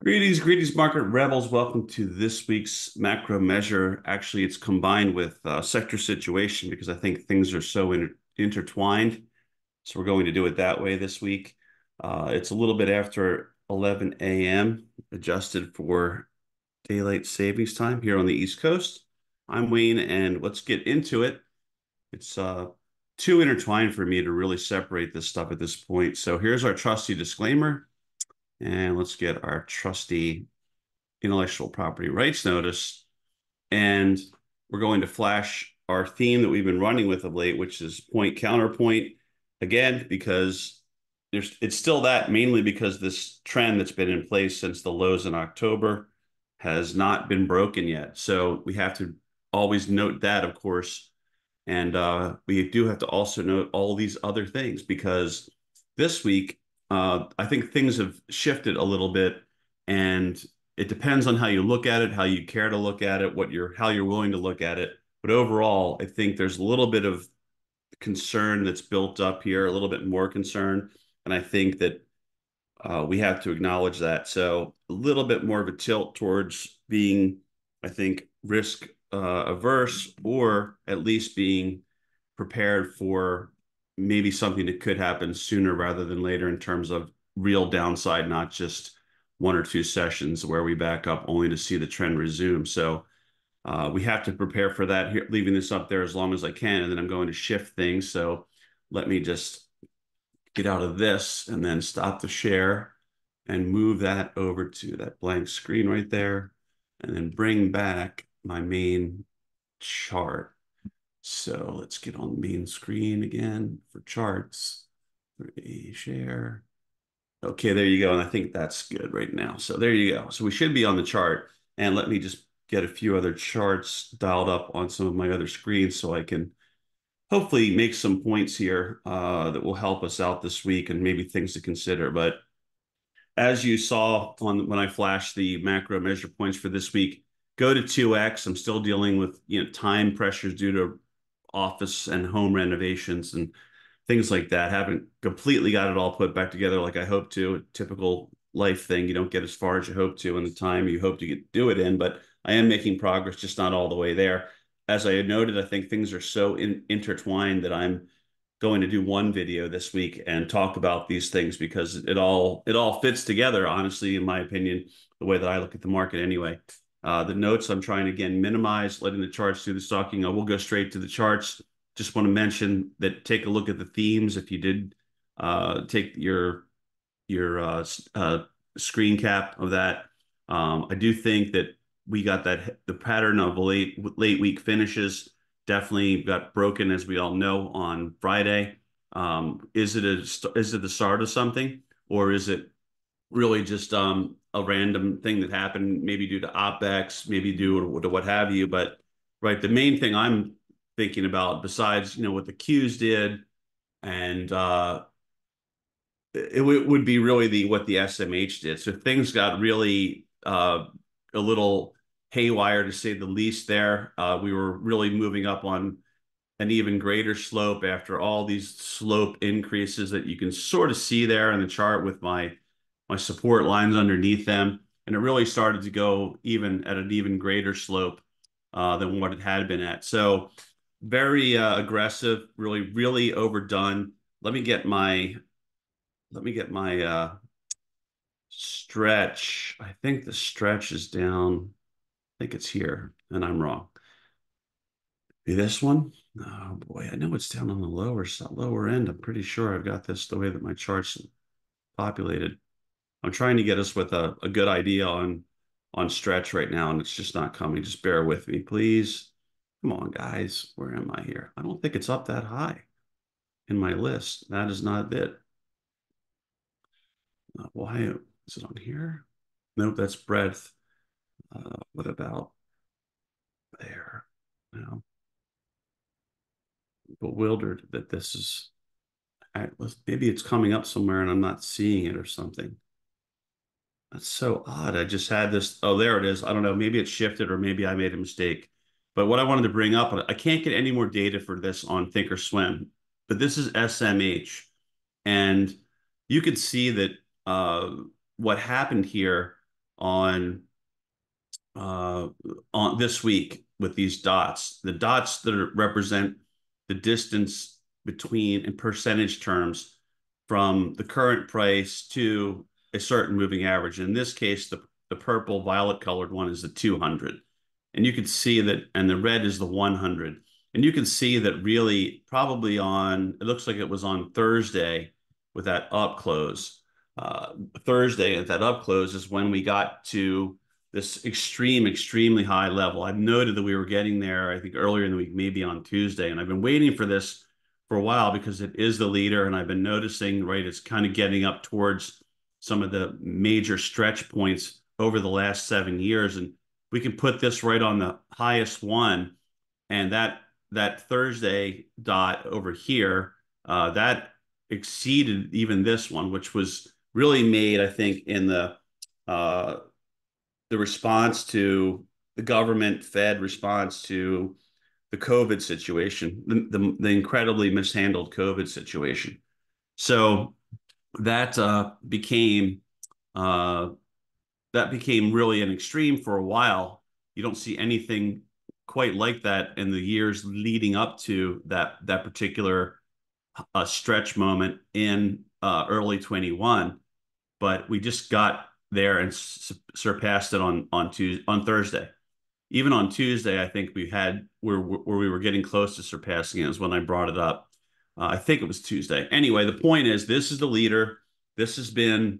Greetings, market rebels. Welcome to this week's macro measure. Actually, it's combined with sector situation because I think things are so intertwined. So we're going to do it that way this week. It's a little bit after 11 a.m., adjusted for daylight savings time here on the East Coast. I'm Wayne, and let's get into it. It's too intertwined for me to really separate this stuff at this point. So here's our trusty disclaimer, and let's get our trusty intellectual property rights notice. And we're going to flash our theme that we've been running with of late, which is point counterpoint. Again, because it's still that, mainly because this trend that's been in place since the lows in October has not been broken yet. So we have to always note that, of course. And we do have to also note all these other things because this week, I think things have shifted a little bit, and it depends on how you look at it, how you care to look at it, how you're willing to look at it. But overall, I think there's a little bit of concern that's built up here, a little bit more concern, and I think that we have to acknowledge that. So a little bit more of a tilt towards being, I think, risk averse, or at least being prepared for maybe something that could happen sooner rather than later in terms of real downside, not just one or two sessions where we back up only to see the trend resume. So we have to prepare for that here, leaving this up there as long as I can. And then I'm going to shift things. So let me just get out of this and then stop the share and move that over to that blank screen right there, and then bring back my main chart. So let's get on the main screen again for charts. Share. Okay, there you go. And I think that's good right now. So there you go. So we should be on the chart. And let me just get a few other charts dialed up on some of my other screens so I can hopefully make some points here that will help us out this week and maybe things to consider. But as you saw when I flashed the macro measure points for this week, go to 2x. I'm still dealing with time pressures due to office and home renovations and things like that. Haven't completely got it all put back together like I hope to. A typical life thing. You don't get as far as you hope to in the time you hope to do it in, but I am making progress, just not all the way there. As I had noted, I think things are so intertwined that I'm going to do one video this week and talk about these things because it all fits together, honestly, in my opinion, the way that I look at the market anyway. The notes I'm trying to, again, minimize, letting the charts do the stalking. I will go straight to the charts. Just want to mention that take a look at the themes. If you did take your screen cap of that, I do think that we got that the pattern of late week finishes definitely got broken, as we all know, on Friday. Is it the start of something, or is it really just a random thing that happened, maybe due to OpEx, maybe due to what have you? But right, the main thing I'm thinking about, besides what the Qs did, and it would be really the what the SMH did. So things got really a little haywire, to say the least. There, we were really moving up on an even greater slope after all these slope increases that you can sort of see there in the chart with my support lines underneath them. And it really started to go even at an even greater slope than what it had been at. So very aggressive, really overdone. Let me get my stretch. I think the stretch is down. I think it's here, and I'm wrong. Be this one? Oh boy, I know it's down on the lower end. I'm pretty sure I've got this the way that my chart's populated. I'm trying to get us with a good idea on stretch right now, and it's just not coming. Just bear with me, please. Come on, guys. Where am I here? I don't think it's up that high in my list. That is not it. Why is it on here? Nope, that's breadth. What about there? Now, bewildered that this is. Maybe it's coming up somewhere and I'm not seeing it or something. That's so odd. I just had this. Oh, there it is. I don't know. Maybe it shifted or maybe I made a mistake. But what I wanted to bring up, I can't get any more data for this on Thinkorswim, but this is SMH. And you could see that what happened here. on this week with these dots. The dots that represent the distance between, in percentage terms, from the current price to a certain moving average. In this case, the purple violet colored one is the 200. And you can see that, and the red is the 100. And you can see that really probably on, it looks like it was on Thursday with that up close. Thursday at that up close is when we got to this extremely high level. I've noted that we were getting there, I think earlier in the week, maybe on Tuesday. And I've been waiting for this for a while because it is the leader. And I've been noticing, right, it's kind of getting up towards some of the major stretch points over the last 7 years. And we can put this right on the highest one. And that Thursday dot over here, that exceeded even this one, which was really made, I think, in the response to the government Fed response to the COVID situation, the incredibly mishandled COVID situation. So that became uh, that became really an extreme for a while. You don't see anything quite like that in the years leading up to that particular stretch moment in early 21, but we just got there and surpassed it on Thursday. Even on Tuesday, I think we had where we were getting close to surpassing it is when I brought it up. I think it was Tuesday. Anyway, the point is, this is the leader. This has been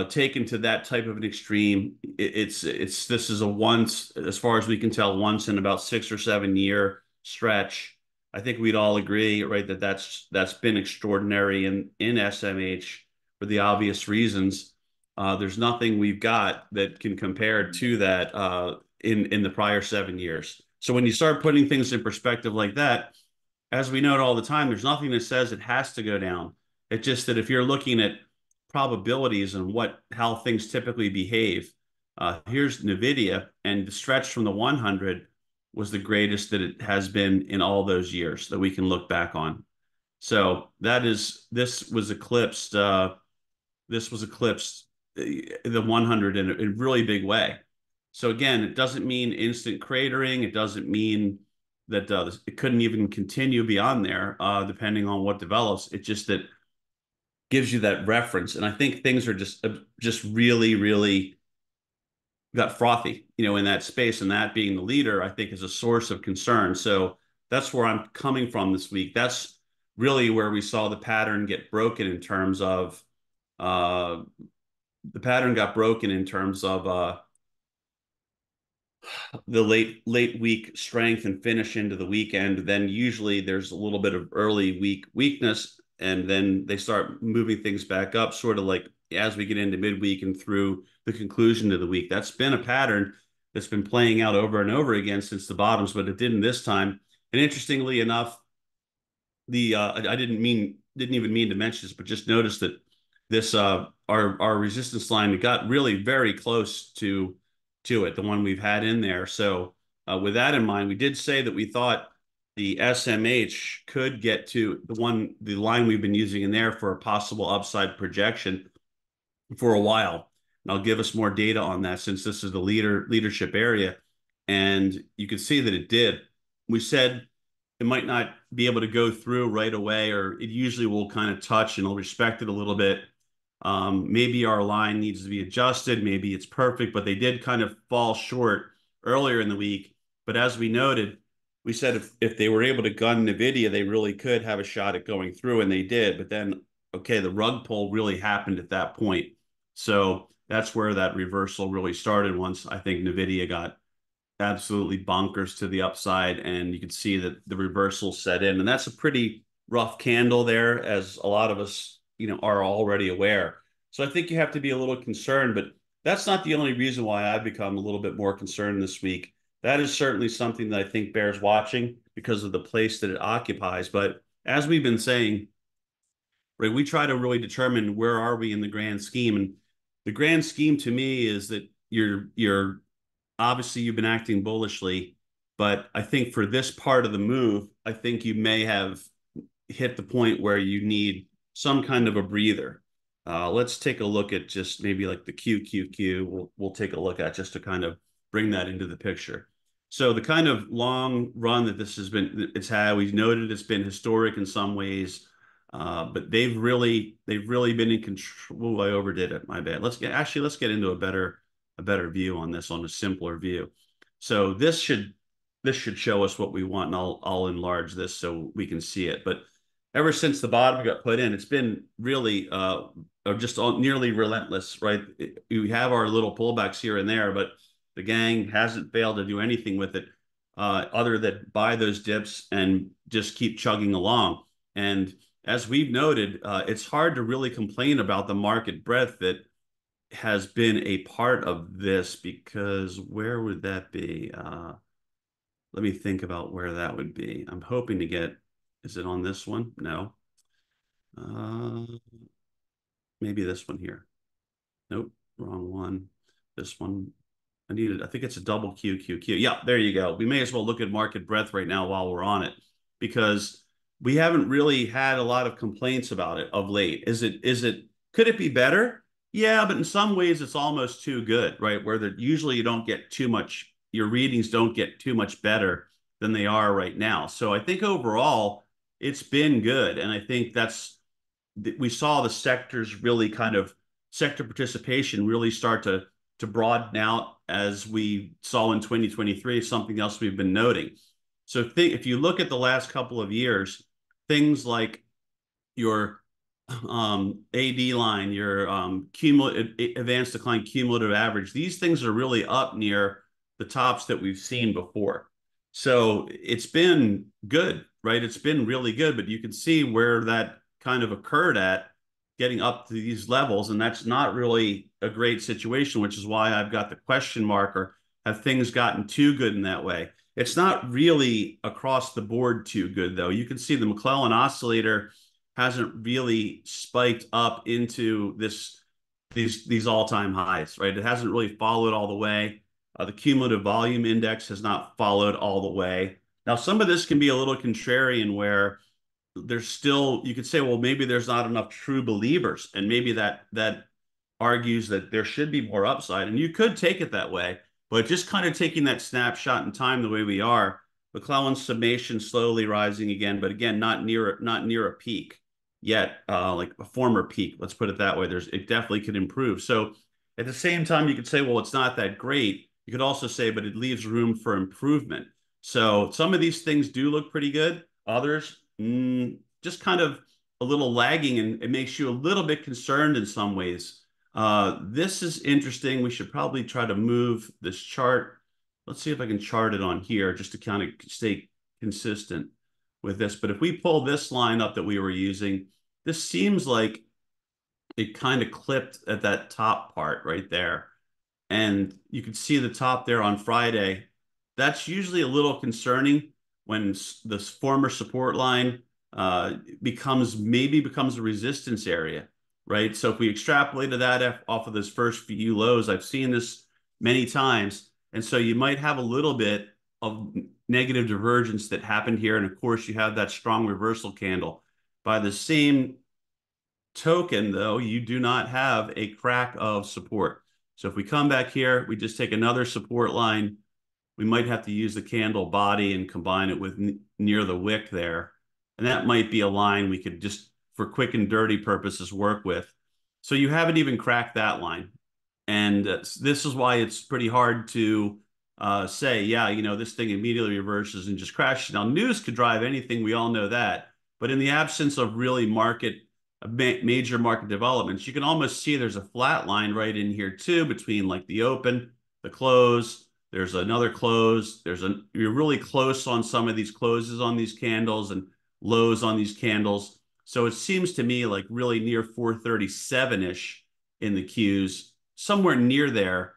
taken to that type of an extreme. This is a once, as far as we can tell, once in about 6 or 7 year stretch. I think we'd all agree, right, that that's been extraordinary in SMH for the obvious reasons. There's nothing we've got that can compare to that in the prior 7 years. So when you start putting things in perspective like that, as we note all the time, there's nothing that says it has to go down. It's just that if you're looking at probabilities and how things typically behave, here's NVIDIA, and the stretch from the 100 was the greatest that it has been in all those years that we can look back on. So this was eclipsed. This was eclipsed the 100 in a really big way. So again, it doesn't mean instant cratering. It doesn't mean that it couldn't even continue beyond there, depending on what develops. It just that gives you that reference, and I think things are just really got frothy, in that space, and that being the leader, I think, is a source of concern. So that's where I'm coming from this week. That's really where we saw the pattern get broken in terms of the pattern got broken in terms of the late week strength and finish into the weekend. Then usually there's a little bit of early week weakness, and then they start moving things back up, sort of like as we get into midweek and through the conclusion of the week. That's been a pattern that's been playing out over and over again since the bottoms, but it didn't this time. And interestingly enough, I didn't even mean to mention this, but just noticed that this our resistance line got really very close to it, the one we've had in there. So with that in mind, we did say that we thought the SMH could get to the line we've been using in there for a possible upside projection for a while. And I'll give us more data on that since this is the leadership area. And you can see that it did. We said it might not be able to go through right away, or it usually will kind of touch and it'll respect it a little bit. Maybe our line needs to be adjusted. Maybe it's perfect, but they did kind of fall short earlier in the week. But as we noted, we said if they were able to gun NVIDIA, they really could have a shot at going through, and they did. But then, okay, the rug pull really happened at that point. So that's where that reversal really started once I think NVIDIA got absolutely bonkers to the upside, and you can see that the reversal set in. And that's a pretty rough candle there, as a lot of us are already aware. So I think you have to be a little concerned, but that's not the only reason why I've become a little bit more concerned this week. That is certainly something that I think bears watching because of the place that it occupies. But as we've been saying, right, we try to really determine where are we in the grand scheme. And the grand scheme to me is that you're obviously you've been acting bullishly, but I think for this part of the move, I think you may have hit the point where you need some kind of a breather. Let's take a look at just maybe like the QQQ. We'll take a look at just to kind of bring that into the picture. So the kind of long run that this has been, it's had, we've noted it's been historic in some ways, but they've really been in control. I overdid it. My bad. Let's get into a better view on this, on a simpler view. So this should show us what we want, and I'll enlarge this so we can see it. But ever since the bottom got put in, it's been really just nearly relentless, right? We have our little pullbacks here and there, but the gang hasn't failed to do anything with it other than buy those dips and just keep chugging along. And as we've noted, it's hard to really complain about the market breadth that has been a part of this, because where would that be? Let me think about where that would be. I'm hoping to get, is it on this one? No. Uh, Maybe this one here. Nope, wrong one. This one. I think it's a double QQQ. Yeah, there you go. We may as well look at market breadth right now while we're on it, because we haven't really had a lot of complaints about it of late. Could it be better? Yeah, but in some ways it's almost too good, right? Usually you don't get too much, your readings don't get too much better than they are right now. So I think overall it's been good. And I think we saw the sectors really kind of sector participation really start to broaden out, as we saw in 2023, something else we've been noting. So if you look at the last couple of years, things like your AD line, your cumulative advanced decline cumulative average, these things are really up near the tops that we've seen before. So it's been good, right? It's been really good, but you can see where that kind of occurred at, getting up to these levels, and that's not really a great situation, which is why I've got the question mark, or have things gotten too good in that way? It's not really across the board too good, though. You can see the McClellan oscillator hasn't really spiked up into these all-time highs, right? It hasn't really followed all the way. The cumulative volume index has not followed all the way. Now, some of this can be a little contrarian, where there's still, you could say, well, maybe there's not enough true believers, and maybe that argues that there should be more upside, and you could take it that way. But just kind of taking that snapshot in time the way we are, McClellan's summation slowly rising again, but again, not near a peak yet, like a former peak. Let's put it that way. It definitely could improve. So at the same time, you could say, well, it's not that great. You could also say, but it leaves room for improvement. So some of these things do look pretty good. Others, just kind of a little lagging, and it makes you a little bit concerned in some ways. This is interesting. We should probably try to move this chart. Let's see if I can chart it on here just to kind of stay consistent with this. But if we pull this line up that we were using, this seems like it kind of clipped at that top part right there. And you can see the top there on Friday. That's usually a little concerning when this former support line becomes a resistance area, right? So if we extrapolated that off of those first few lows, I've seen this many times. And so you might have a little bit of negative divergence that happened here. And of course, you have that strong reversal candle. By the same token, though, you do not have a crack of support. So if we come back here, we just take another support line. We might have to use the candle body and combine it with near the wick there. And that might be a line we could just, for quick and dirty purposes, work with. So you haven't even cracked that line. And this is why it's pretty hard to say, yeah, this thing immediately reverses and just crashes. Now, news could drive anything. We all know that. But in the absence of really major market developments, you can almost see there's a flat line right in here too, between like the open, the close. There's another close. You're really close on some of these closes on these candles and lows on these candles. So it seems to me like really near 437-ish in the Qs, somewhere near there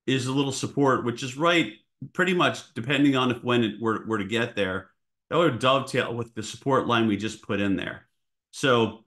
is a little support, which is right pretty much, depending on when it were to get there, that would dovetail with the support line we just put in there. So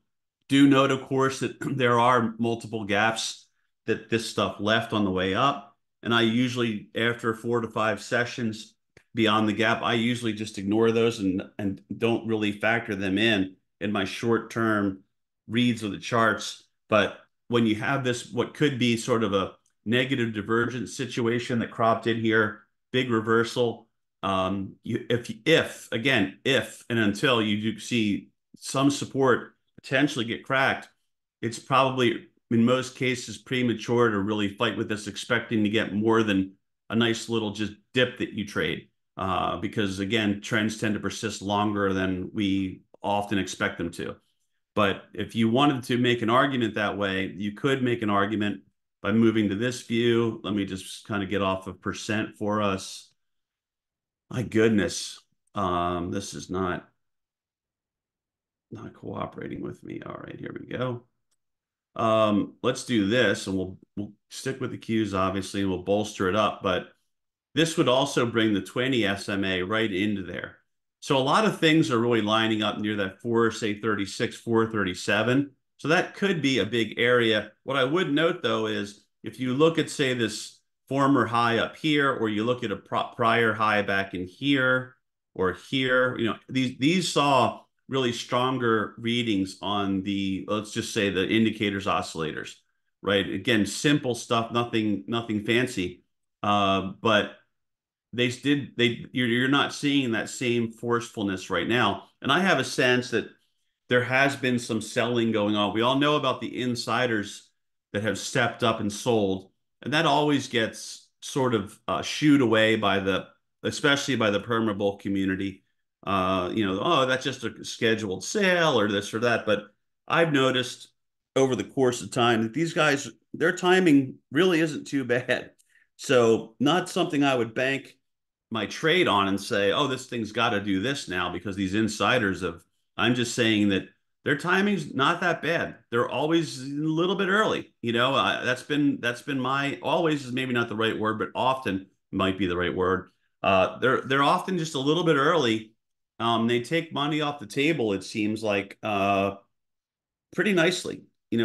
do note, of course, that there are multiple gaps that this stuff left on the way up. And I usually, after 4 to 5 sessions beyond the gap, I usually just ignore those and don't really factor them in my short-term reads of the charts. But when you have this, what could be sort of a negative divergence situation that cropped in here, big reversal. If again, if and until you do see some support potentially get cracked, it's probably in most cases premature to really fight with this, expecting to get more than a nice little just dip that you trade. Because again, trends tend to persist longer than we often expect them to. But if you wanted to make an argument that way, you could make an argument by moving to this view. Let me just kind of get off of percent for us. My goodness, this is not cooperating with me. All right, here we go. Let's do this, and we'll stick with the cues, obviously, and we'll bolster it up. But this would also bring the 20 SMA right into there. So a lot of things are really lining up near that 436, 437. So that could be a big area. What I would note, though, is if you look at, say, this former high up here, or you look at a prior high back in here or here, these saw really stronger readings on the, let's just say, the indicators oscillators, right? Again, simple stuff, nothing fancy. But you're not seeing that same forcefulness right now. And I have a sense that there has been some selling going on. We all know about the insiders that have stepped up and sold, and that always gets sort of shooed away especially by the perma bull community. Oh, that's just a scheduled sale or this or that. But I've noticed over the course of time that these guys, their timing really isn't too bad. So not something I would bank my trade on and say, oh, this thing's got to do this now because these insiders have. I'm just saying that their timing's not that bad. They're always a little bit early. That's been my, always is maybe not the right word, but often might be the right word. They're often just a little bit early. They take money off the table, it seems like, pretty nicely.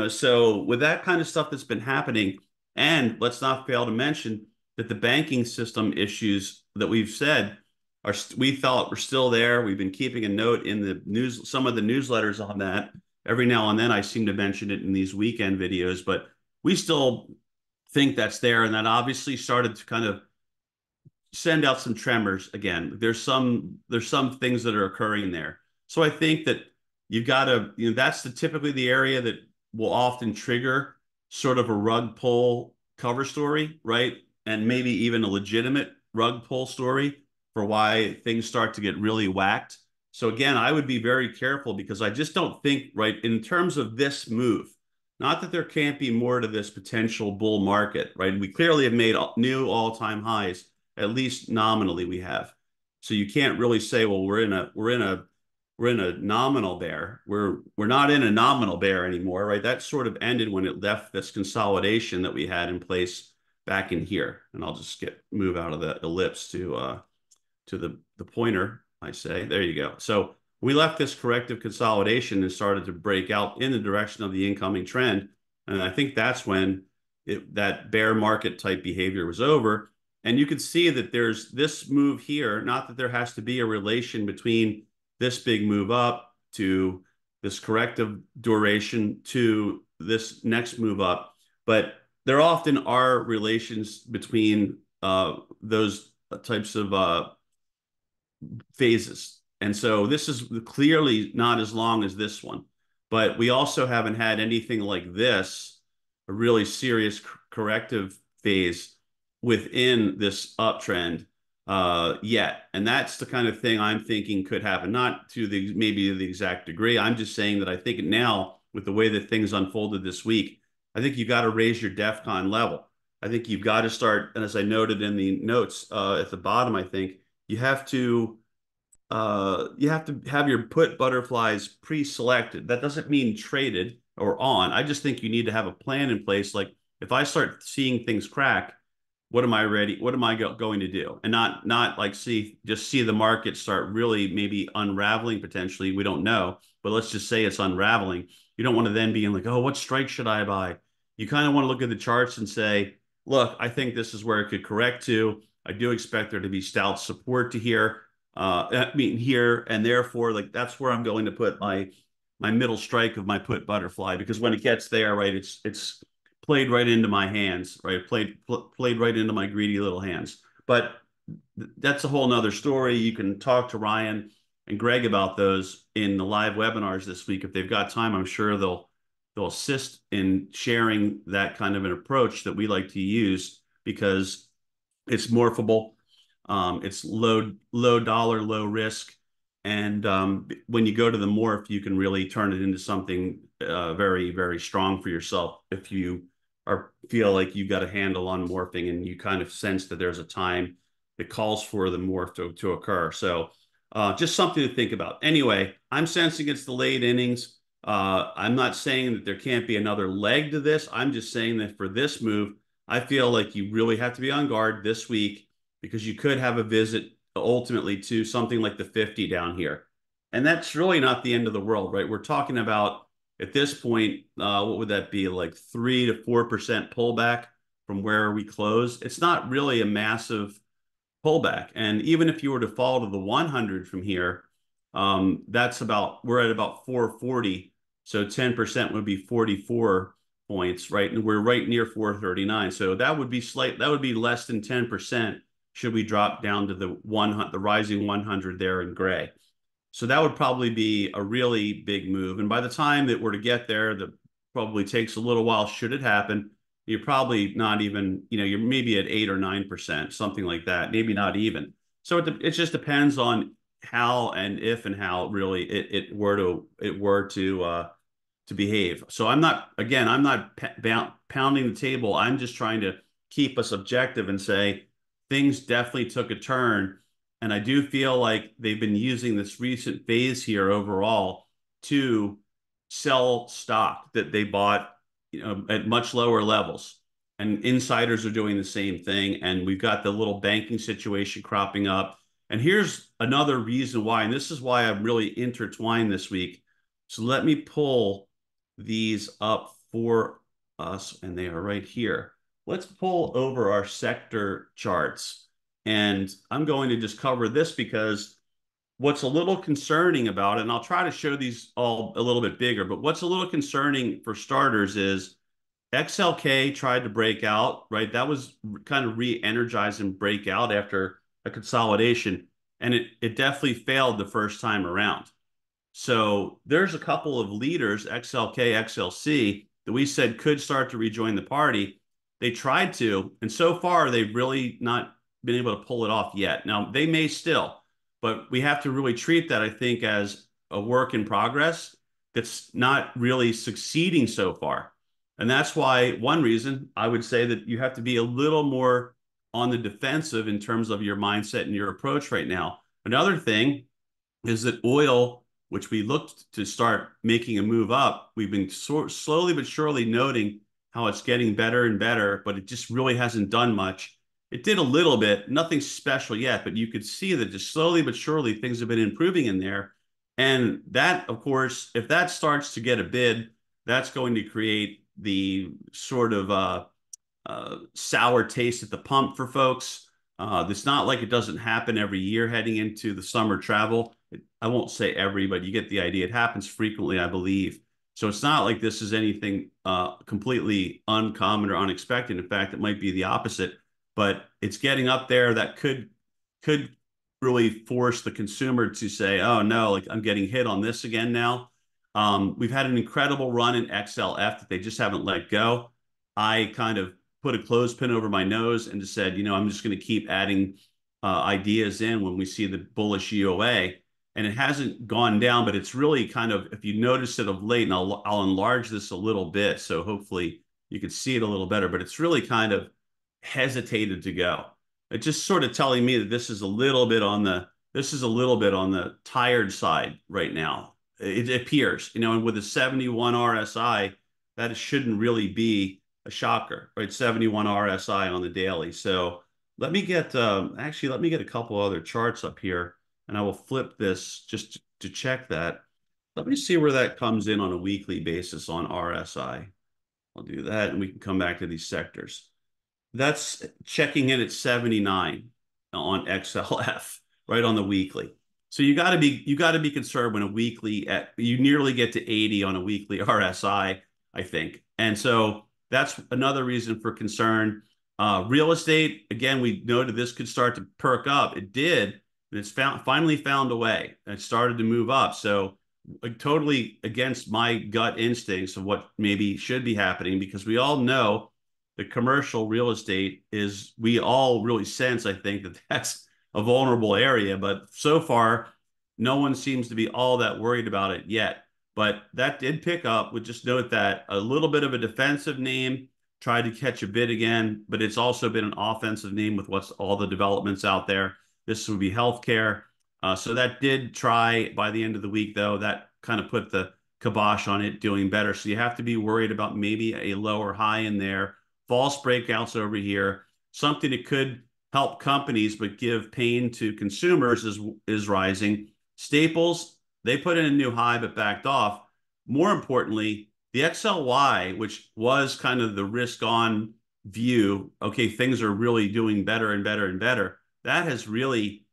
So with that kind of stuff that's been happening, and let's not fail to mention that the banking system issues that we've said we thought were still there. We've been keeping a note in the news, some of the newsletters on that. Every now and then I seem to mention it in these weekend videos, but we still think that's there. And that obviously started to kind of send out some tremors again. There's some things that are occurring there. So I think that you've got to, that's typically the area that will often trigger sort of a rug pull cover story, right? And maybe even a legitimate rug pull story for why things start to get really whacked. So again, I would be very careful because I just don't think, right, in terms of this move, not that there can't be more to this potential bull market, right? We clearly have made new all-time highs, at least nominally we have. So you can't really say, well, we're in a nominal bear. We're not in a nominal bear anymore, right? That sort of ended when it left this consolidation that we had in place back in here. And I'll just move out of the ellipse to the pointer, I say. There you go. So we left this corrective consolidation and started to break out in the direction of the incoming trend. And I think that's when that bear market type behavior was over. And you can see that there's this move here, not that there has to be a relation between this big move up to this corrective duration to this next move up, but there often are relations between those types of phases. And so this is clearly not as long as this one, but we also haven't had anything like this, a really serious corrective phase within this uptrend yet. And that's the kind of thing I'm thinking could happen, not to maybe the exact degree. I'm just saying that I think now, with the way that things unfolded this week, I think you've got to raise your DEFCON level. I think you've got to start, and as I noted in the notes at the bottom, I think you have to have your put butterflies pre-selected. That doesn't mean traded or on. I just think you need to have a plan in place. Like if I start seeing things crack, what am I ready? What am I going to do? And not like see the market start really maybe unraveling potentially. We don't know, but let's just say it's unraveling. You don't want to then be in like, oh, what strike should I buy? You kind of want to look at the charts and say, look, I think this is where it could correct to. I do expect there to be stout support to here. Here, and therefore, like that's where I'm going to put my middle strike of my put butterfly, because when it gets there, right, it's played right into my hands, right, played right into my greedy little hands. But that's a whole nother story. You can talk to Ryan and Greg about those in the live webinars this week if they've got time. I'm sure they'll assist in sharing that kind of an approach that we like to use because it's morphable, it's low dollar, low risk, and when you go to the morph, you can really turn it into something very, very strong for yourself if you are feel like you got a handle on morphing and you kind of sense that there's a time that calls for the morph to occur. So just something to think about. Anyway, I'm sensing it's the late innings. I'm not saying that there can't be another leg to this. I'm just saying that for this move, I feel like you really have to be on guard this week because you could have a visit ultimately to something like the 50 down here. And that's really not the end of the world, right? We're talking about at this point, what would that be, like 3 to 4% pullback from where we close? It's not really a massive pullback. And even if you were to fall to the 100 from here, we're at about 440. So 10% would be 44 points, right? And we're right near 439. So that would be less than 10% should we drop down to the rising 100 there in gray. So that would probably be a really big move. And by the time that we're to get there, that probably takes a little while should it happen. You're probably not even, you're maybe at 8 or 9%, something like that, maybe not even. So it just depends on how and if and how really it were to behave. So I'm not pounding the table. I'm just trying to keep us objective and say things definitely took a turn. And I do feel like they've been using this recent phase here overall to sell stock that they bought, at much lower levels. And insiders are doing the same thing. And we've got the little banking situation cropping up. And here's another reason why, and this is why I'm really intertwined this week. So let me pull these up for us, and they are right here. Let's pull over our sector charts. And I'm going to just cover this because what's a little concerning about it, and I'll try to show these all a little bit bigger, but what's a little concerning for starters is XLK tried to break out, right? That was kind of re-energized and break out after a consolidation, and it definitely failed the first time around. So there's a couple of leaders, XLK, XLC, that we said could start to rejoin the party. They tried to, and so far they've really not been able to pull it off yet. Now they may still, but we have to really treat that, I think, as a work in progress that's not really succeeding so far. And that's why one reason I would say that you have to be a little more on the defensive in terms of your mindset and your approach right now. Another thing is that oil, which we looked to start making a move up, we've been slowly but surely noting how it's getting better and better, but it just really hasn't done much. It did a little bit, nothing special yet, but you could see that just slowly but surely things have been improving in there. And that, of course, if that starts to get a bid, that's going to create the sort of sour taste at the pump for folks. It's not like it doesn't happen every year heading into the summer travel. I won't say every, but you get the idea. It happens frequently, I believe. So it's not like this is anything completely uncommon or unexpected. In fact, it might be the opposite, but it's getting up there that could really force the consumer to say, oh no, like I'm getting hit on this again now. We've had an incredible run in XLF that they just haven't let go. I kind of put a clothespin over my nose and just said, I'm just going to keep adding ideas in when we see the bullish EOA. And it hasn't gone down, but it's really kind of, if you notice it of late, and I'll enlarge this a little bit, so hopefully you can see it a little better, but it's really kind of hesitated to go. It's just sort of telling me that this is a little bit on the tired side right now. It appears, and with a 71 RSI, that shouldn't really be a shocker, right? 71 RSI on the daily. So let me get a couple other charts up here, and I will flip this just to check that. Let me see where that comes in on a weekly basis on RSI. I'll do that, and we can come back to these sectors. That's checking in at 79 on XLF, right on the weekly. So you got to be concerned when a weekly you nearly get to 80 on a weekly RSI, I think. And so that's another reason for concern. Real estate, again, we noted this could start to perk up. It did, and it's finally found a way. It started to move up. So totally against my gut instincts of what maybe should be happening, because we all know the commercial real estate is, we all really sense, I think, that that's a vulnerable area. But so far, no one seems to be all that worried about it yet. But that did pick up. Would just note that a little bit of a defensive name tried to catch a bid again, but it's also been an offensive name with what's all the developments out there. This would be healthcare. So that did try by the end of the week, though. That kind of put the kibosh on it doing better. So you have to be worried about maybe a lower high in there, false breakouts over here, something that could help companies but give pain to consumers is rising. Staples, they put in a new high but backed off. More importantly, the XLY, which was kind of the risk on view, okay, things are really doing better and better and better. That has really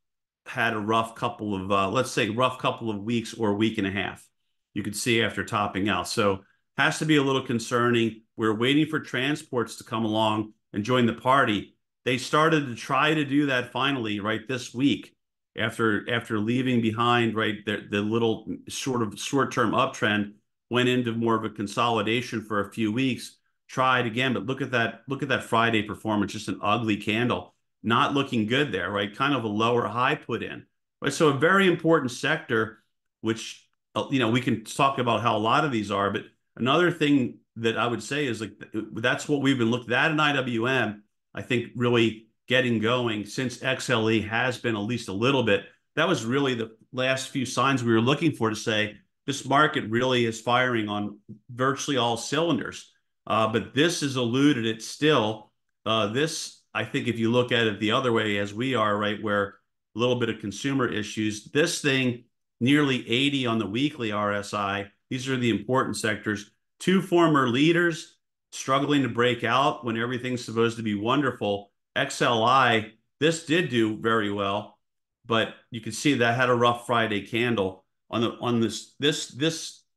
had a rough couple of, let's say, rough couple of weeks or a week and a half. You could see after topping out. So has to be a little concerning. We're waiting for transports to come along and join the party. They started to try to do that finally right this week after leaving behind right the little sort of short-term uptrend, went into more of a consolidation for a few weeks, tried again, but look at that Friday performance, just an ugly candle, not looking good there, right? Kind of a lower high put in, right? So a very important sector, which we can talk about how a lot of these are, but another thing that I would say is like that's what we've been looking at in IWM. I think really getting going since XLE has been at least a little bit. That was really the last few signs we were looking for to say this market really is firing on virtually all cylinders. But this has eluded it still. This, I think, if you look at it the other way as we are, right, where a little bit of consumer issues, this thing nearly 80 on the weekly RSI. These are the important sectors. Two former leaders struggling to break out when everything's supposed to be wonderful. XLI, this did do very well, but you can see that had a rough Friday candle on this.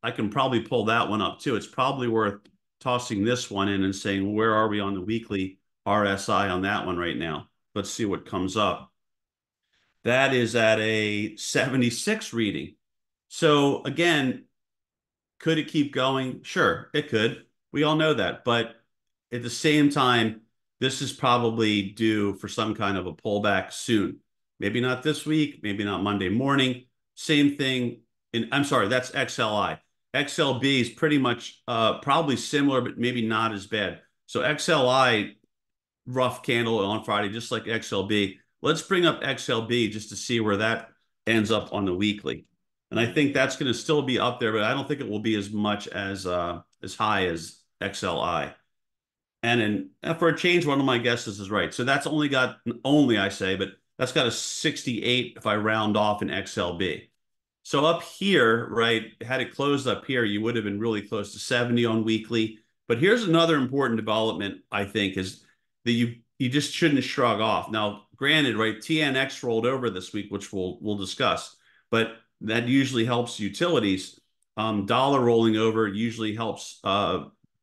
I can probably pull that one up too. It's probably worth tossing this one in and saying, well, where are we on the weekly RSI on that one right now? Let's see what comes up. That is at a 76 reading. So again, could it keep going? Sure, it could. We all know that. But at the same time, this is probably due for some kind of a pullback soon. Maybe not this week, maybe not Monday morning. Same thing I'm sorry, that's XLI. XLB is pretty much probably similar, but maybe not as bad. So XLI, rough candle on Friday, just like XLB. Let's bring up XLB just to see where that ends up on the weekly. And I think that's going to still be up there, but I don't think it will be as much as high as XLI. And for a change, one of my guesses is right. So that's only I say, but that's got a 68 if I round off in XLB. So up here, right, had it closed up here, you would have been really close to 70 on weekly. But here's another important development, I think, is that you just shouldn't shrug off. Now, granted, right, TNX rolled over this week, which we'll discuss, but that usually helps utilities. Dollar rolling over usually helps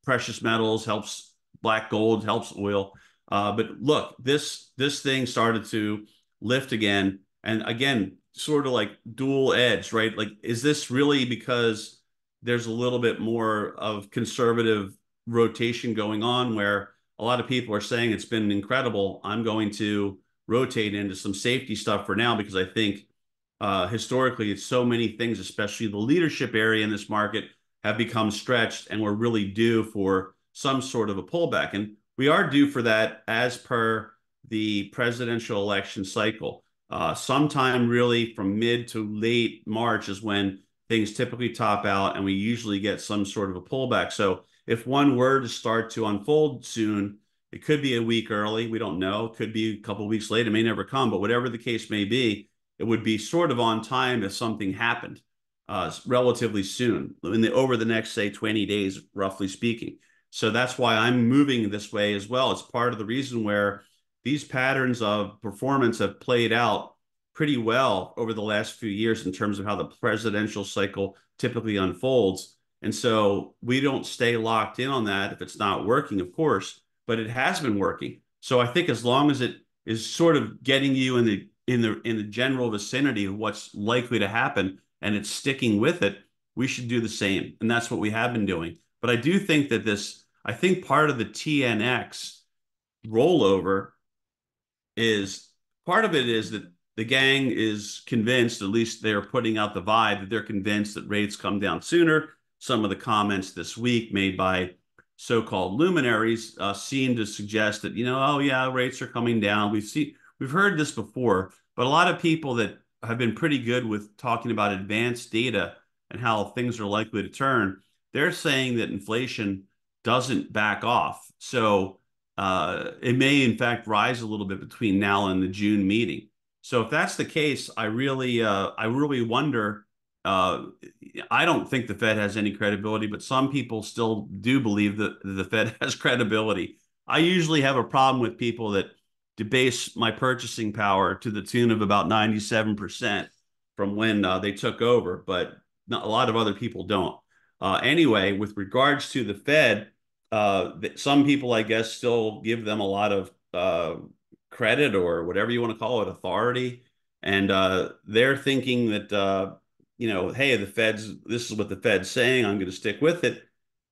precious metals, helps black gold, helps oil. But look, this thing started to lift again, and again, sort of like dual edge, right? Like, is this really because there's a little bit more of conservative rotation going on where a lot of people are saying it's been incredible. I'm going to rotate into some safety stuff for now because I think historically it's so many things, especially the leadership area in this market, have become stretched and we're really due for some sort of a pullback. And we are due for that as per the presidential election cycle. Sometime really from mid to late March is when things typically top out and we usually get some sort of a pullback. So if one were to start to unfold soon, it could be a week early. We don't know. It could be a couple of weeks late. It may never come, but whatever the case may be, it would be sort of on time if something happened relatively soon over the next, say, 20 days, roughly speaking. So that's why I'm moving this way as well. It's part of the reason where these patterns of performance have played out pretty well over the last few years in terms of how the presidential cycle typically unfolds. And so we don't stay locked in on that if it's not working, of course, but it has been working. So I think as long as it is sort of getting you in the general vicinity of what's likely to happen and it's sticking with it, we should do the same. And that's what we have been doing. But I do think that I think part of the TNX rollover is part of it is that the gang is convinced, at least they're putting out the vibe, that they're convinced that rates come down sooner. Some of the comments this week made by so-called luminaries seem to suggest that, oh yeah, rates are coming down. We've heard this before, but a lot of people that have been pretty good with talking about advanced data and how things are likely to turn, they're saying that inflation doesn't back off. So it may in fact rise a little bit between now and the June meeting. So if that's the case, I really wonder. Uh, I don't think the Fed has any credibility, but some people still do believe that the Fed has credibility. I usually have a problem with people that debase my purchasing power to the tune of about 97% from when they took over, but not, a lot of other people don't. Anyway, with regards to the Fed, some people, I guess, still give them a lot of credit or whatever you want to call it, authority. And they're thinking that, hey, this is what the Fed's saying. I'm going to stick with it.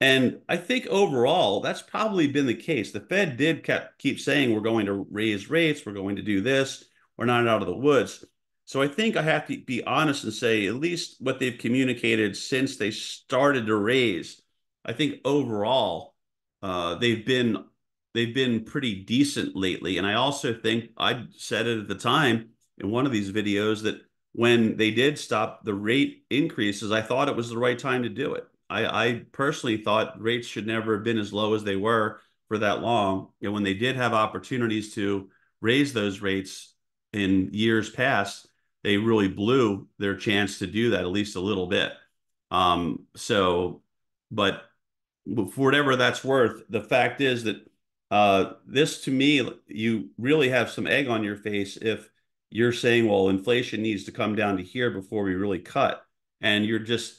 And I think overall, that's probably been the case. The Fed did keep saying, we're going to raise rates, we're going to do this, we're not out of the woods. So I think I have to be honest and say, at least what they've communicated since they started to raise, I think overall, they've been pretty decent lately. And I also think I said it at the time in one of these videos that when they did stop the rate increases, I thought it was the right time to do it. I personally thought rates should never have been as low as they were for that long. And when they did have opportunities to raise those rates in years past, they really blew their chance to do that at least a little bit. But for whatever that's worth, the fact is that this to me, you really have some egg on your face if you're saying, well, inflation needs to come down to here before we really cut. And you're just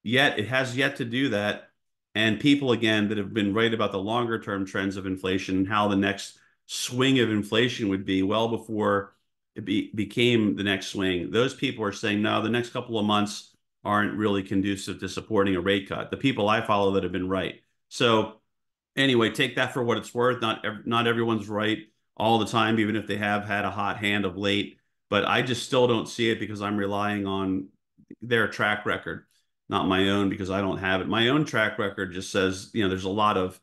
yet, it has yet to do that. And people, again, that have been right about the longer term trends of inflation and how the next swing of inflation would be well before became the next swing, those people are saying, no, the next couple of months aren't really conducive to supporting a rate cut. The people I follow that have been right. So anyway, take that for what it's worth. Not everyone's right all the time, even if they have had a hot hand of late. But I just still don't see it because I'm relying on their track record, not my own, because I don't have it. My own track record just says, there's a lot of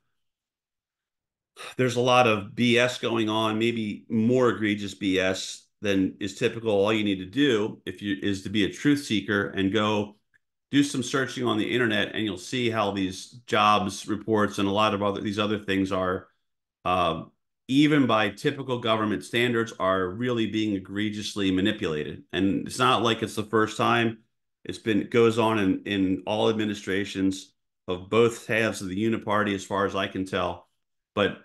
BS going on, maybe more egregious BS than is typical. All you need to do is to be a truth seeker and go do some searching on the internet, and you'll see how these jobs reports and a lot of these other things are, uh, even by typical government standards, are really being egregiously manipulated. And it's not like it's the first time. It goes on in all administrations of both halves of the uniparty, as far as I can tell. But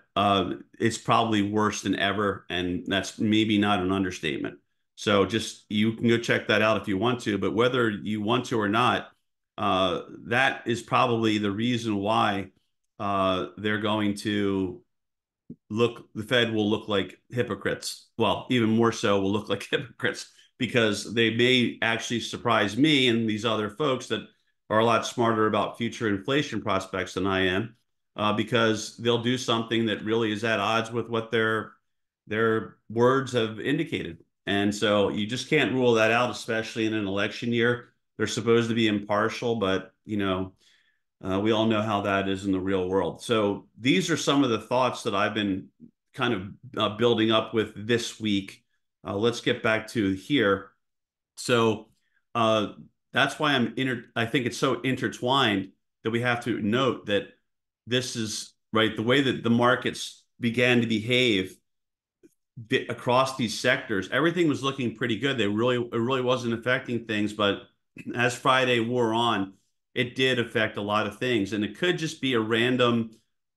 it's probably worse than ever, and that's maybe not an understatement. So just you can go check that out if you want to, but whether you want to or not, that is probably the reason why they're going to the Fed will look like hypocrites. Well, even more so, will look like hypocrites because they may actually surprise me and these other folks that are a lot smarter about future inflation prospects than I am, because they'll do something that really is at odds with what their words have indicated. And so you just can't rule that out, especially in an election year. They're supposed to be impartial, but we all know how that is in the real world. So these are some of the thoughts that I've been kind of building up with this week. Let's get back to here. So uh, that's why I think it's so intertwined that we have to note that this is right the way that the markets began to behave across these sectors. Everything was looking pretty good. It really wasn't affecting things, but as Friday wore on, it did affect a lot of things. And it could just be a random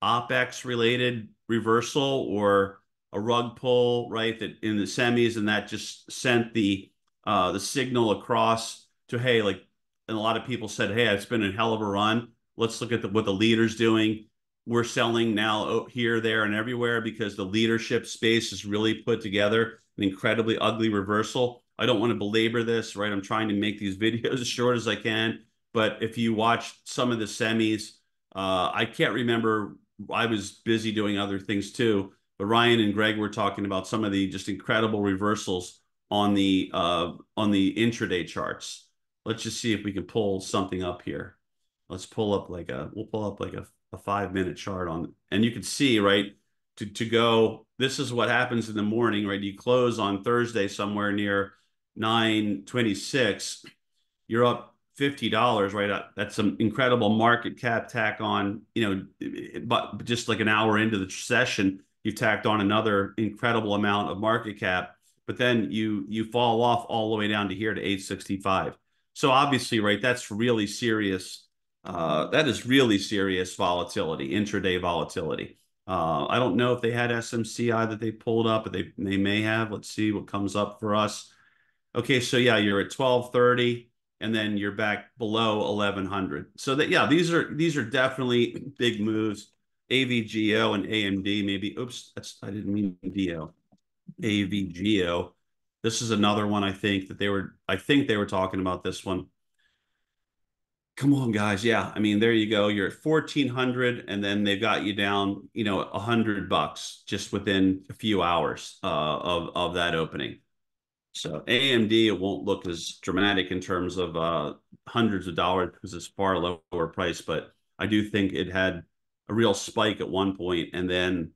OPEX related reversal or a rug pull, right? That in the semis, and that just sent the the signal across to, hey, like, and a lot of people said, hey, it's been a hell of a run. Let's look at what the leader's doing. We're selling now here, there, and everywhere because the leadership space is really put together an incredibly ugly reversal. I don't want to belabor this, right? I'm trying to make these videos as short as I can. But if you watch some of the semis, I can't remember. I was busy doing other things too. But Ryan and Greg were talking about some of the just incredible reversals on the intraday charts. Let's just see if we can pull something up here. Let's pull up like we'll pull up like a 5 minute chart on, and you can see, right, to go, this is what happens in the morning, right? You close on Thursday somewhere near 926, you're up $50, right? That's some incredible market cap tack on, but just like an hour into the session, you've tacked on another incredible amount of market cap, but then you fall off all the way down to here to 865. So obviously, right, that's really serious. That is really serious volatility, intraday volatility. I don't know if they had SMCI that they pulled up, but they may have. Let's see what comes up for us. Okay, so yeah, you're at 1230 and then you're back below 1100. So that, yeah, these are definitely big moves. AVGO and AMD maybe. Oops, I didn't mean DO. AVGO. This is another one I think they were talking about this one. Come on, guys. Yeah, I mean, there you go. You're at 1400 and then they've got you down, $100 just within a few hours of that opening. So AMD, it won't look as dramatic in terms of hundreds of dollars because it's far lower price, but I do think it had a real spike at one point and then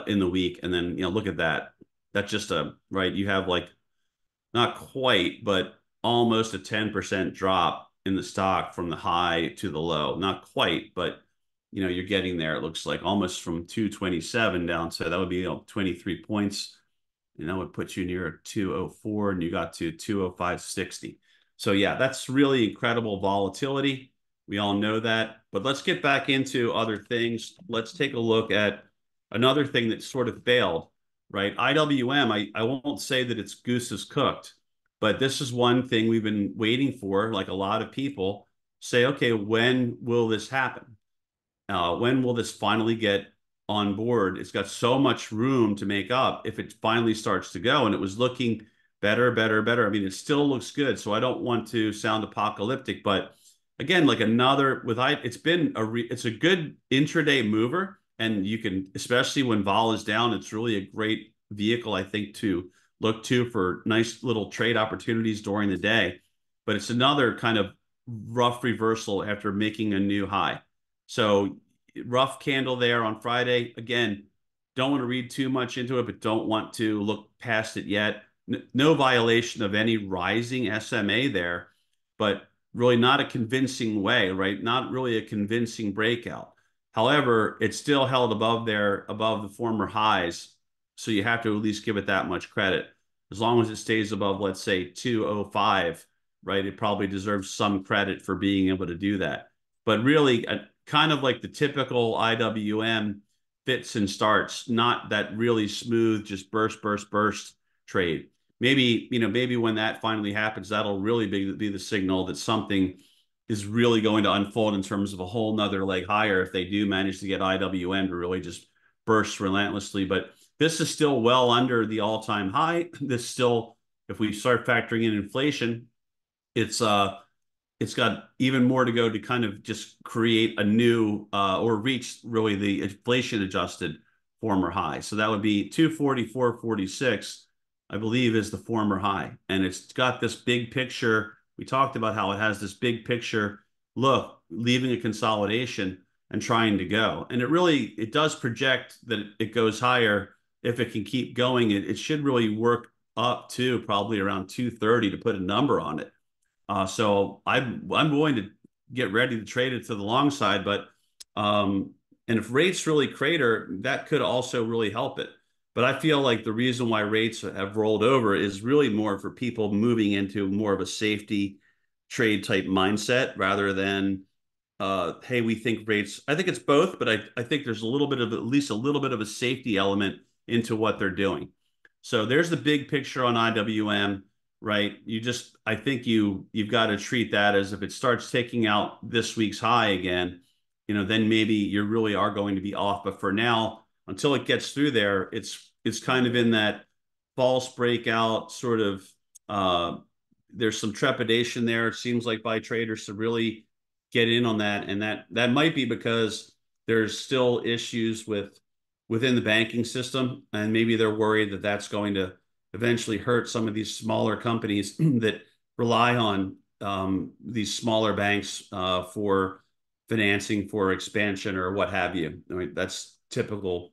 in the week, and then look at that. That's just right. You have like not quite, but almost a 10% drop in the stock from the high to the low. Not quite, but you're getting there. It looks like almost from 227 down to that would be 23 points. And that would put you near 204 and you got to 205.60. So yeah, that's really incredible volatility. We all know that, but let's get back into other things. Let's take a look at another thing that sort of failed, right? IWM, I won't say that it's goose is cooked, but this is one thing we've been waiting for, like a lot of people say, okay, when will this happen? When will this finally get on board? It's got so much room to make up if it finally starts to go. And it was looking better, better, better. I mean, it still looks good. So I don't want to sound apocalyptic, but again, like it's been it's a good intraday mover. And you can, especially when vol is down, it's really a great vehicle, I think, to look to for nice little trade opportunities during the day. But it's another kind of rough reversal after making a new high. So rough candle there on Friday. Again, don't want to read too much into it, but don't want to look past it yet. No violation of any rising SMA there, but really not a convincing way, right? Not really a convincing breakout. However, it's still held above the former highs. So you have to at least give it that much credit. As long as it stays above, let's say 205, right? It probably deserves some credit for being able to do that. But really, kind of like the typical IWM fits and starts, not that really smooth, just burst, burst, burst trade. Maybe when that finally happens, that'll really be the signal that something is really going to unfold in terms of a whole nother leg higher if they do manage to get IWM to really just burst relentlessly. But this is still well under the all-time high. This still, if we start factoring in inflation, it's got even more to go to kind of just create a new or reach really the inflation adjusted former high. So that would be 244.46, I believe, is the former high. And it's got this big picture. We talked about how it has this big picture look, leaving a consolidation and trying to go. And it does project that it goes higher. If it can keep going, it should really work up to probably around 230 to put a number on it. So I'm willing to get ready to trade it to the long side, but and if rates really crater, that could also really help it. But I feel like the reason why rates have rolled over is really more for people moving into more of a safety trade type mindset rather than hey, we think rates. I think it's both, but I think there's a little bit of at least a little bit of a safety element into what they're doing. So there's the big picture on IWM. right? I think you've got to treat that as if it starts taking out this week's high again, then maybe you really are going to be off. But for now, until it gets through there, it's kind of in that false breakout sort of. There's some trepidation there. It seems like by traders to really get in on that, and that might be because there's still issues within the banking system, and maybe they're worried that that's going to eventually hurt some of these smaller companies that rely on these smaller banks for financing, for expansion, or what have you. I mean, that's typical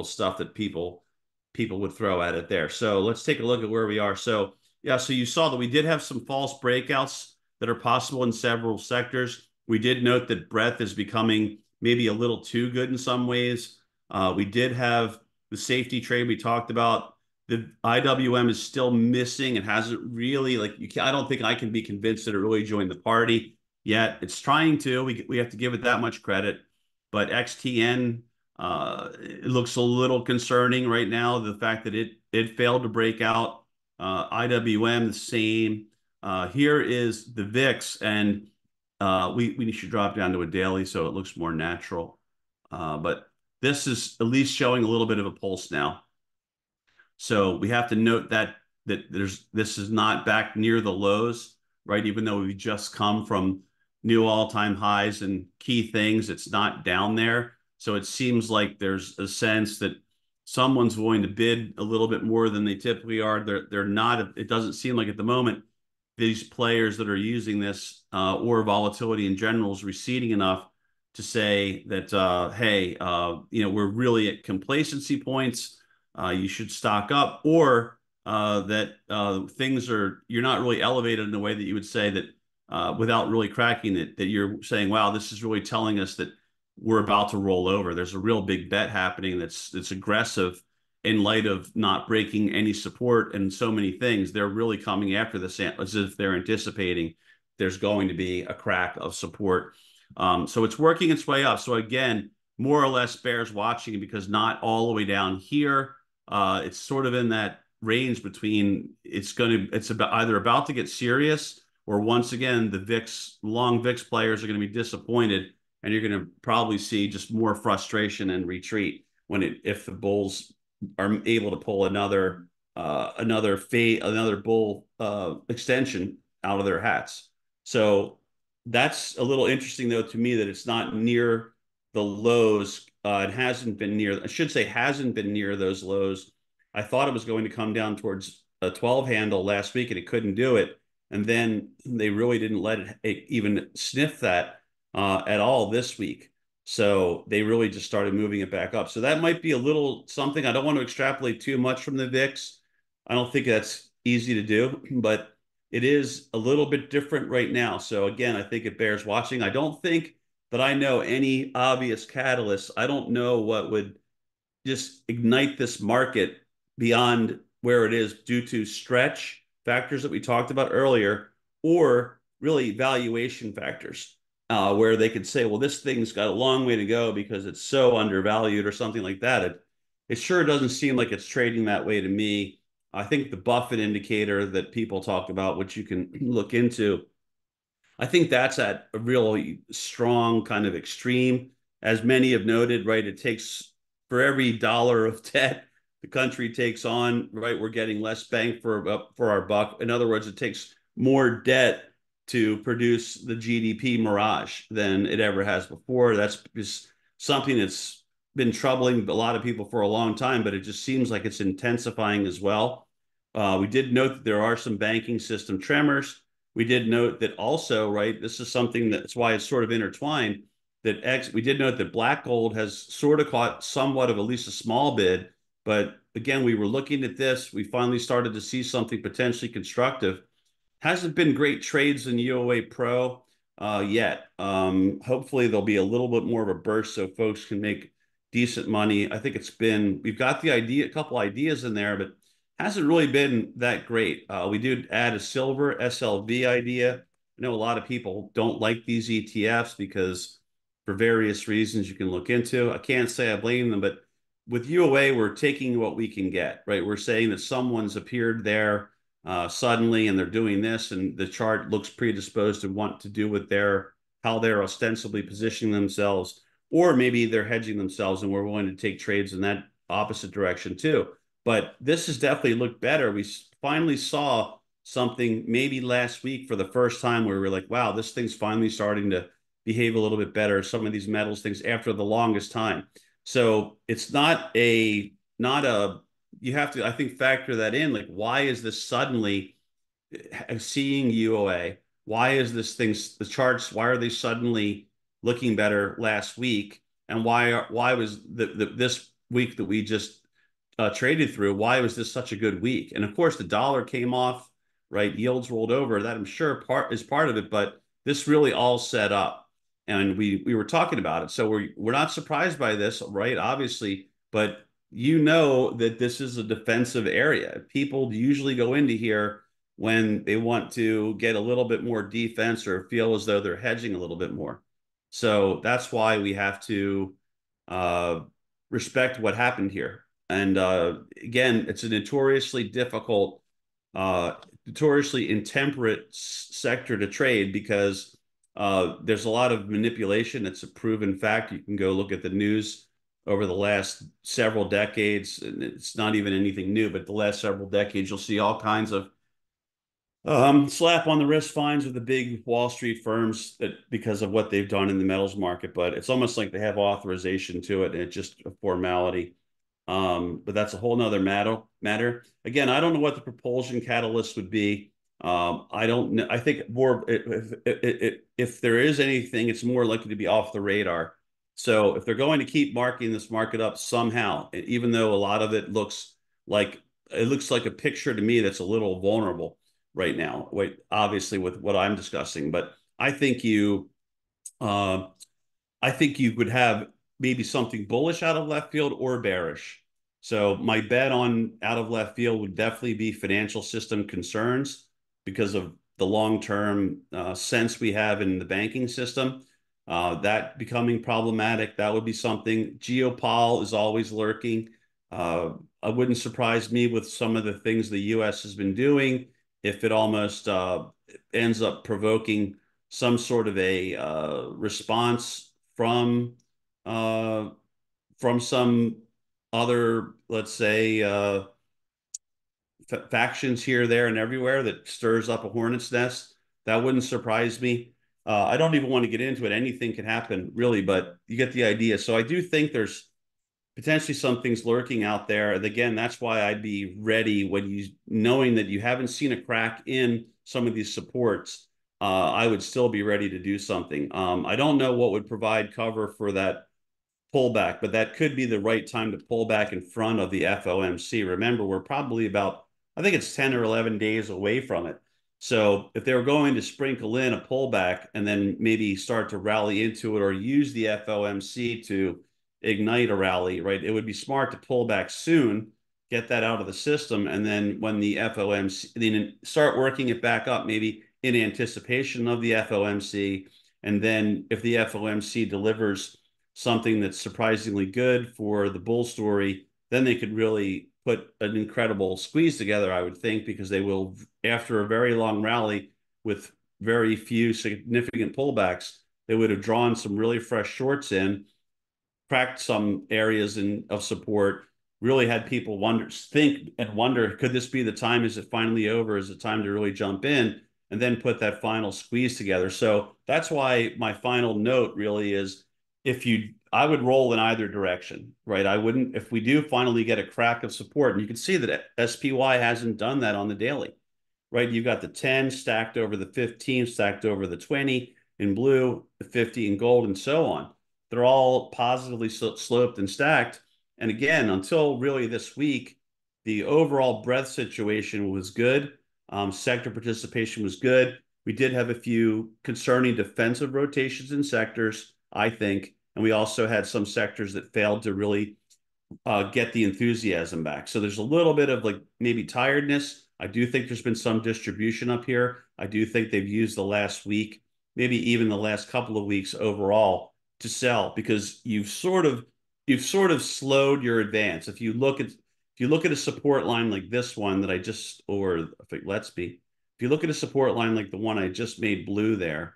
stuff that people would throw at it there. So let's take a look at where we are. So yeah, so you saw that we did have some false breakouts that are possible in several sectors. We did note that breadth is becoming maybe a little too good in some ways. We did have the safety trade we talked about. The IWM is still missing. It hasn't really, I don't think I can be convinced that it really joined the party yet. It's trying to. We have to give it that much credit. But XTN, it looks a little concerning right now. The fact that it failed to break out. IWM the same. Here is the VIX, and we should drop down to a daily so it looks more natural. But this is at least showing a little bit of a pulse now. So we have to note that this is not back near the lows, right? Even though we've just come from new all-time highs and key things, it's not down there. So it seems like there's a sense that someone's going to bid a little bit more than they typically are. They're not. It doesn't seem like at the moment these players that are using this or volatility in general is receding enough to say that hey, we're really at complacency points. You should stock up, or that you're not really elevated in a way that you would say that without really cracking it, that you're saying, wow, this is really telling us that we're about to roll over. There's a real big bet happening that's aggressive in light of not breaking any support and so many things. They're really coming after this as if they're anticipating there's going to be a crack of support. So it's working its way up. So again, more or less bears watching because not all the way down here. It's sort of in that range between it's about either about to get serious or once again the long VIX players are going to be disappointed, and you're going to probably see just more frustration and retreat if the bulls are able to pull another bull extension out of their hats. So that's a little interesting though to me that it's not near the lows. It hasn't been near. I should say hasn't been near those lows. I thought it was going to come down towards a 12 handle last week, and it couldn't do it. And then they really didn't let it even sniff that at all this week. So they really just started moving it back up. So that might be a little something. I don't want to extrapolate too much from the VIX. I don't think that's easy to do, but it is a little bit different right now. So again, I think it bears watching. I don't think that I know any obvious catalysts. I don't know what would just ignite this market beyond where it is due to stretch factors that we talked about earlier, or really valuation factors, where they could say, well, this thing's got a long way to go because it's so undervalued or something like that. It sure doesn't seem like it's trading that way to me. I think the Buffett indicator that people talk about, which you can look into, I think that's at a really strong kind of extreme. As many have noted, right, it takes for every dollar of debt the country takes on, right, we're getting less bang for our buck. In other words, it takes more debt to produce the GDP mirage than it ever has before. That's just something that's been troubling a lot of people for a long time, but it just seems like it's intensifying as well. We did note that there are some banking system tremors. We did note that also, right, this is something that's why it's sort of intertwined, we did note that black gold has sort of caught somewhat of at least a small bid. But again, we were looking at this. We finally started to see something potentially constructive. Hasn't been great trades in UOA Pro yet. Hopefully there'll be a little bit more of a burst so folks can make decent money. I think we've got a couple ideas in there, but hasn't really been that great. We did add a silver SLV idea. I know a lot of people don't like these ETFs because for various reasons you can look into. I can't say I blame them, but with UOA, we're taking what we can get, right? We're saying that someone's appeared there. suddenly, and they're doing this, and the chart looks predisposed to want to do with their how they're ostensibly positioning themselves, or maybe they're hedging themselves, and we're willing to take trades in that opposite direction too. But this has definitely looked better. We finally saw something maybe last week for the first time where we were like, wow, this thing's finally starting to behave a little bit better. Some of these metals things after the longest time. So it's not a you have to, I think, factor that in. Like, why is this suddenly seeing UOA? Why is this thing, the charts, why are they suddenly looking better last week? And why was this week that we just traded through, why was this such a good week? And of course, the dollar came off, right? Yields rolled over. That I'm sure is part of it, but this really all set up. And we were talking about it. So we're not surprised by this, right? Obviously, but you know that this is a defensive area. People usually go into here when they want to get a little bit more defense or feel as though they're hedging a little bit more. So that's why we have to uh, respect what happened here. And again, it's a notoriously intemperate sector to trade because there's a lot of manipulation. It's a proven fact. You can go look at the news over the last several decades, and it's not even anything new, but the last several decades, you'll see all kinds of slap on the wrist fines with the big Wall Street firms that because of what they've done in the metals market, but it's almost like they have authorization to it, and it's just a formality. But that's a whole nother matter. Again, I don't know what the propulsion catalyst would be. I don't know. I think more if there is anything, it's more likely to be off the radar. So if they're going to keep marking this market up somehow, even though a lot of like it looks like a picture to me that's a little vulnerable right now. Wait, obviously with what I'm discussing, but I think you uh, I think you would have maybe something bullish out of left field or bearish. So my bet on out of left field would definitely be financial system concerns because of the long-term sense we have in the banking system. That becoming problematic, that would be something. Geopol is always lurking. It wouldn't surprise me with some of the things the U.S. has been doing if it almost ends up provoking some sort of a response from uh, from some other, let's say, factions here, there, and everywhere that stirs up a hornet's nest. That wouldn't surprise me. I don't even want to get into it. Anything can happen, really, but you get the idea. So I do think there's potentially some things lurking out there. And again, that's why I'd be ready when you knowing that you haven't seen a crack in some of these supports. I would still be ready to do something. I don't know what would provide cover for that pullback, but that could be the right time to pull back in front of the FOMC. Remember, we're probably about, I think it's 10 or 11 days away from it. So if they were going to sprinkle in a pullback and then maybe start to rally into it or use the FOMC to ignite a rally, right? It would be smart to pull back soon, get that out of the system, and then when the FOMC, then start working it back up, maybe in anticipation of the FOMC. And then if the FOMC delivers something that's surprisingly good for the bull story, then they could really put an incredible squeeze together, I would think, because they will, after a very long rally with very few significant pullbacks, they would have drawn some really fresh shorts in, cracked some areas of support, really had people think and wonder, could this be the time? Is it finally over? Is it time to really jump in? And then put that final squeeze together. So that's why my final note really is I would roll in either direction, right? I wouldn't, if we do finally get a crack of support, and you can see that SPY hasn't done that on the daily, right? You've got the 10 stacked over the 15, stacked over the 20 in blue, the 50 in gold, and so on. They're all positively sloped and stacked. And again, until really this week, the overall breadth situation was good. Sector participation was good. We did have a few concerning defensive rotations in sectors, I think. And we also had some sectors that failed to really get the enthusiasm back. So there's a little bit of like maybe tiredness. I do think there's been some distribution up here. I do think they've used the last week, maybe even the last couple of weeks overall to sell because you've sort of slowed your advance. If you look at if you look at a support line like this one that I just, or I think Let's Be, if you look at a support line like the one I just made blue there,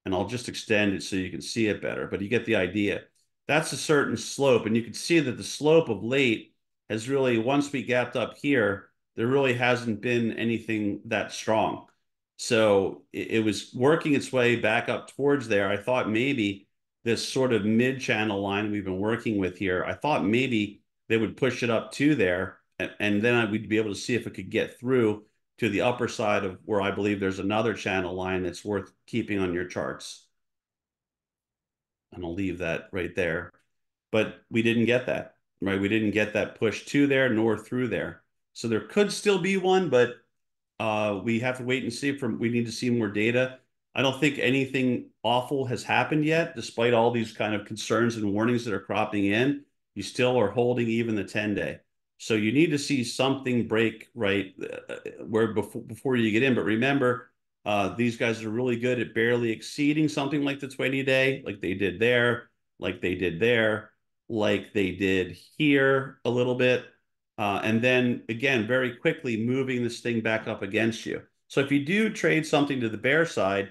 and I'll just extend it so you can see it better, but you get the idea. That's a certain slope, and you can see that the slope of late has really, once we gapped up here, there really hasn't been anything that strong. So it was working its way back up towards there. I thought maybe this sort of mid-channel line we've been working with here, I thought maybe they would push it up to there, and then we'd be able to see if it could get through to the upper side of where I believe there's another channel line that's worth keeping on your charts. And I'll leave that right there. But we didn't get that, right? We didn't get that push to there nor through there. So there could still be one, but we have to wait and see. We need to see more data. I don't think anything awful has happened yet, despite all these kind of concerns and warnings that are cropping in. You still are holding even the 10-day. So you need to see something break right where before you get in. But remember, these guys are really good at barely exceeding something like the 20-day, like they did there, like they did there, like they did here a little bit. And then again, very quickly moving this thing back up against you. So if you do trade something to the bear side,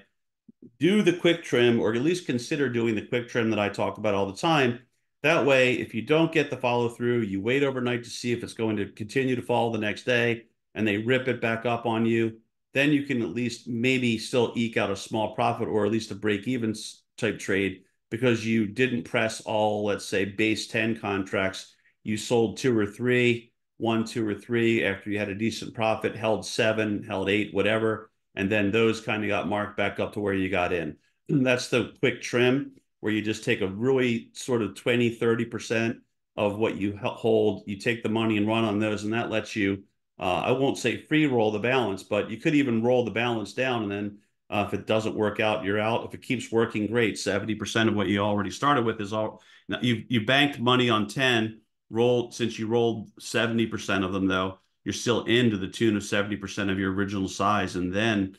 do the quick trim, or at least consider doing the quick trim that I talk about all the time. That way, if you don't get the follow through, you wait overnight to see if it's going to continue to fall the next day, and they rip it back up on you. Then you can at least maybe still eke out a small profit, or at least a break even type trade, because you didn't press all, let's say, base 10 contracts. You sold two or three, one, two, or three after you had a decent profit, held seven, held eight, whatever, and then those kind of got marked back up to where you got in. And that's the quick trim, where you just take a really sort of 20-30% of what you hold, you take the money and run on those, and that lets you, I won't say free roll the balance, but you could even roll the balance down, and then if it doesn't work out, you're out. If it keeps working, great. 70% of what you already started with is all. Now you banked money on 10, rolled, since you rolled 70% of them though, you're still into the tune of 70% of your original size. And then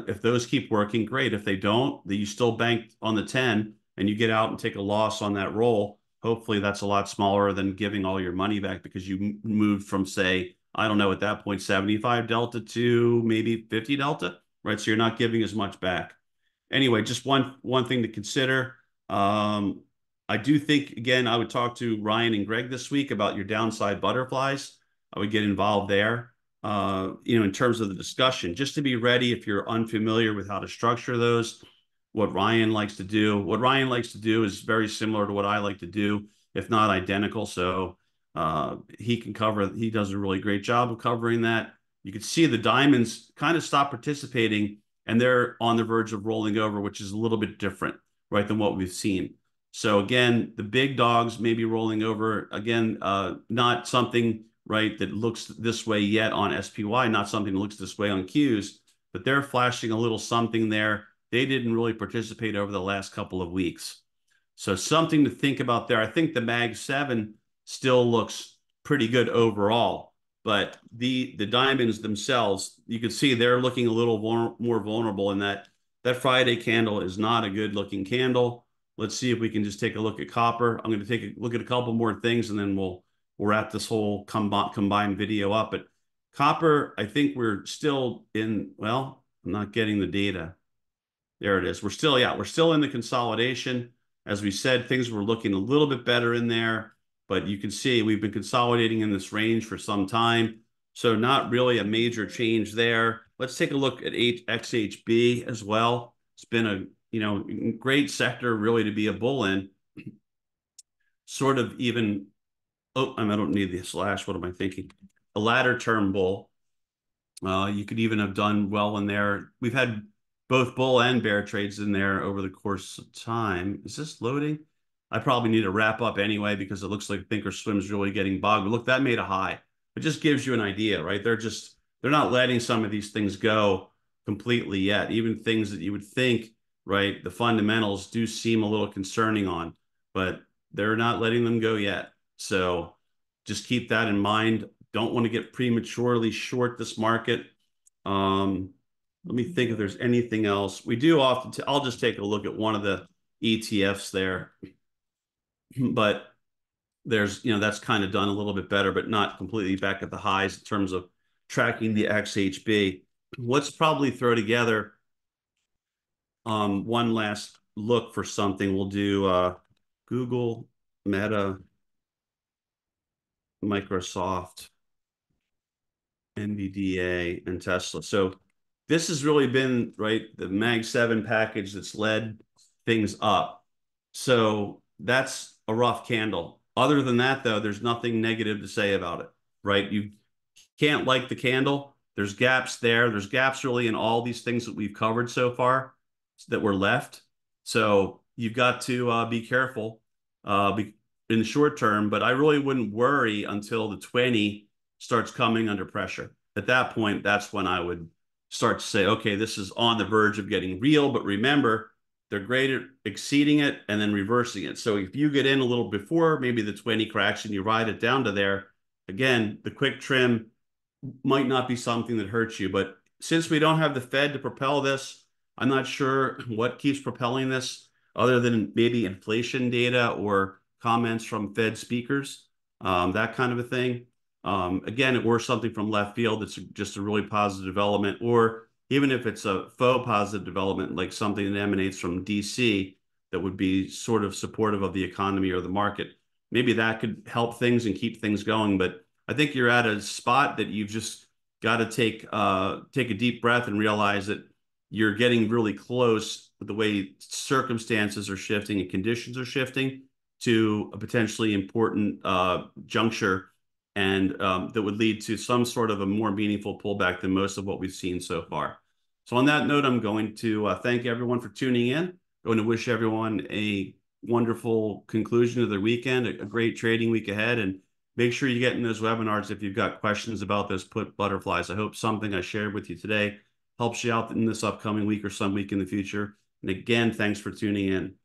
if those keep working, great. If they don't, you still bank on the 10 and you get out and take a loss on that roll. Hopefully that's a lot smaller than giving all your money back because you moved from, say, I don't know, at that point, 75 delta to maybe 50 delta, right? So you're not giving as much back. Anyway, just one thing to consider. I do think, again, I would talk to Ryan and Greg this week about your downside butterflies. I would get involved there, in terms of the discussion, just to be ready if you're unfamiliar with how to structure those, what Ryan likes to do. What Ryan likes to do is very similar to what I like to do, if not identical. So he does a really great job of covering that. You can see the diamonds kind of stop participating and they're on the verge of rolling over, which is a little bit different, right, than what we've seen. So again, the big dogs may be rolling over. Again, not something, right, that looks this way yet on SPY, not something that looks this way on Qs, but they're flashing a little something there. They didn't really participate over the last couple of weeks. So something to think about there. I think the Mag 7 still looks pretty good overall, but the diamonds themselves, you can see they're looking a little more vulnerable in that Friday candle is not a good looking candle. Let's see if we can just take a look at copper. I'm going to take a look at a couple more things and then we'll wrap this whole combined video up. But copper, I think we're still in, well, I'm not getting the data. There it is. We're still in the consolidation. As we said, things were looking a little bit better in there, but you can see we've been consolidating in this range for some time. So not really a major change there. Let's take a look at XHB as well. It's been a great sector really to be a bull in. Sort of even, I don't need the slash. What am I thinking? A ladder term bull. You could even have done well in there. We've had both bull and bear trades in there over the course of time. Is this loading? I probably need to wrap up anyway because it looks like Thinkorswim's really getting bogged. But look, that made a high. It just gives you an idea, right? They're not letting some of these things go completely yet. Even things that you would think, right, the fundamentals do seem a little concerning on, but they're not letting them go yet. So just keep that in mind. Don't want to get prematurely short this market. Let me think if there's anything else. We do often, I'll just take a look at one of the ETFs there. But there's, that's kind of done a little bit better, but not completely back at the highs in terms of tracking the XHB. Let's probably throw together one last look for something. We'll do Google, Meta, Microsoft, NVDA, and Tesla. So this has really been, right, the Mag 7 package that's led things up. So that's a rough candle. Other than that, though, there's nothing negative to say about it, right? You can't like the candle. There's gaps there. There's gaps really in all these things that we've covered so far that were left. So you've got to be careful in the short term, but I really wouldn't worry until the 20 starts coming under pressure. At that point, that's when I would start to say, okay, this is on the verge of getting real. But remember, they're great at exceeding it and then reversing it. So if you get in a little before maybe the 20 cracks and you ride it down to there, again, the quick trim might not be something that hurts you. But since we don't have the Fed to propel this, I'm not sure what keeps propelling this other than maybe inflation data or comments from Fed speakers, that kind of a thing. Again, or something from left field that's just a really positive development, or even if it's a faux positive development, like something that emanates from DC that would be sort of supportive of the economy or the market. Maybe that could help things and keep things going. But I think you're at a spot that you've just got to take a deep breath and realize that you're getting really close with the way circumstances are shifting and conditions are shifting to a potentially important juncture, and that would lead to some sort of a more meaningful pullback than most of what we've seen so far. So on that note, I'm going to thank everyone for tuning in. I'm going to wish everyone a wonderful conclusion of their weekend, a great trading week ahead, and make sure you get in those webinars if you've got questions about those put butterflies. I hope something I shared with you today helps you out in this upcoming week or some week in the future. And again, thanks for tuning in.